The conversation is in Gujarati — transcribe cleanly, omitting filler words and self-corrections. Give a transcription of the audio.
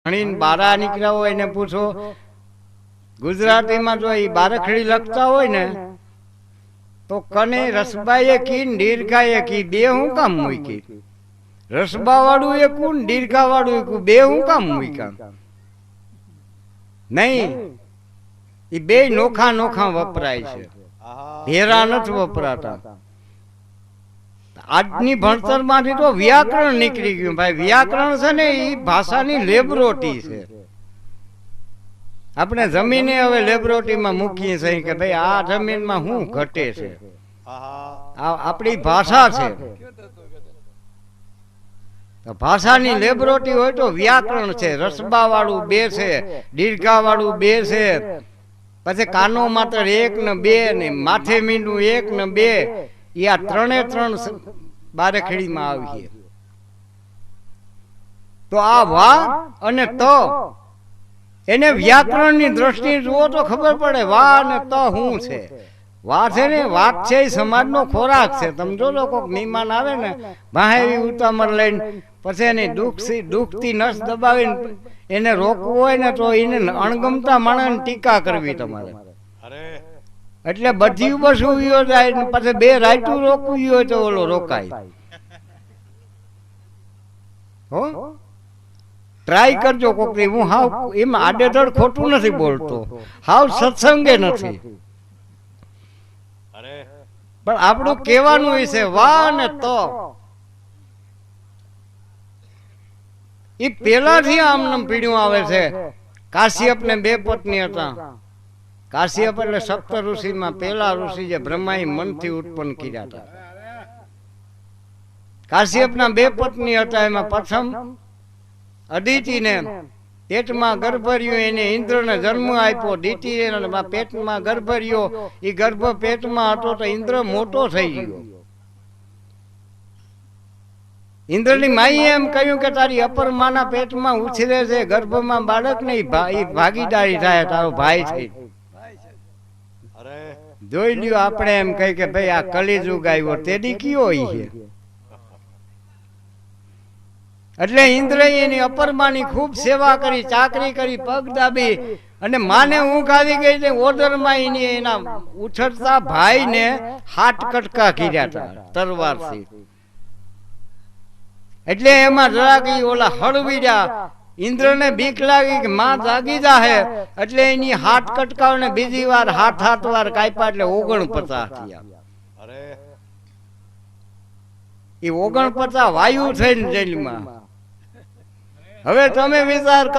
ભણીને બારા નીકળ્યા હોય એને પૂછો, ગુજરાતીમાં જો એ બારખડી લખતા હોય ને તો કને રસબાએ કી દીર્ઘાએ કી બે હું કામ મૂકી, રસબા વાળું એ કું દીર્ઘા વાળું એ કું બે હું કામ મૂક્યા નહીં, એ બે નોખા નોખા વપરાય છે, ભેરા નથી વપરાતા. આજની ભણતર માંથી તો વ્યાકરણ નીકળી ગયું ભાઈ. વ્યાકરણ છે ને એ ભાષાની લેબરોટી છે. આપણે જમીને હવે લેબરોટીમાં મૂકીએ છીએ કે ભાઈ આ જમીનમાં શું ઘટે છે, આપણી ભાષા છે. ભાષાની લેબરોટી હોય તો વ્યાકરણ છે. રસબા વાળું બે છે, દીર્ઘા વાળું બે છે, પછી કાનો માત્ર એક ને બે ને માથે મીંડું એક ને બે, એ આ ત્રણે ત્રણ બારેખડીમાં આવી. તો આ વા અને ત એને વ્યાકરણની દ્રષ્ટિએ જુઓ તો ખબર પડે વા અને ત શું છે. વા છે ને વાત છે એ સમાજનો ખોરાક છે. તમે જો કોઈક મહેમાન આવે ને ભાઈ ઉતામર લઈને પછી એની દુખતી નસ દબાવીને એને રોકવું હોય ને તો એને અણગમતા માણસને ટીકા કરવી તમારે. એટલે બધી બસું જાય પછી બે રાયતું રોકવું હોય તો ઓલો રોકાય. હો ટ્રાય કરજો કોક. હું હાવ એમાં આડેધડ ખોટું નથી બોલતો, હાવ સત્સંગે નથી, પણ આપણું કહેવાનું છે વા ને તો. એ પેલાથી આમ પીડ્યું આવે છે. કાશ્યપ ને બે પત્ની હતા. કાશ્યપ એટલે સપ્ત ઋષિમાં પેલા ઋષિ જે બ્રહ્માએ મનથી ઉત્પન્ન કર્યા હતા. કાશ્યપના બે પત્ની હતા. એમાં પ્રથમ અદિતિને પેટમાં ગર્ભ રહ્યો, એને ઇન્દ્રને જન્મ આપ્યો. દિતિને પેટમાં ગર્ભ રહ્યો, એ ગર્ભ પેટમાં હતો તો ઇન્દ્ર મોટો થઈ ગયો. ઇન્દ્રની માઈએ એમ કહ્યું કે તારી અપરમાના પેટમાં ઉછરે છે, ગર્ભમાં બાળક નહીં, ભાગીદારી થાય, તારો ભાઈ થઈ. જોઈ લ્યો આપણે એમ કહી કે ભાઈ આ કલિયુગ આવ્યો તેદી કયો છે. એટલે ઇન્દ્રએ એની અપરમાની ખૂબ સેવા કરી, ચાકરી કરી, પગ દાબી, અને માને ઊંઘ આવી ગઈ છે. ઓદરમાં એની એના ઉછળતા ભાઈને હાથ કટકા કર્યા હતા તરવારથી. એટલે એમાં જરાક ઓલા હળવી ગયા. ઇન્દ્રને બીક લાગી કે માં જાગી જાહે, એટલે એની હાથ કટકાવને બીજી વાર હાથ વાર કાપ્યા, એટલે 49 થયા. એ 49 વાયુ થઈને જેલમાં. હવે તમે વિચાર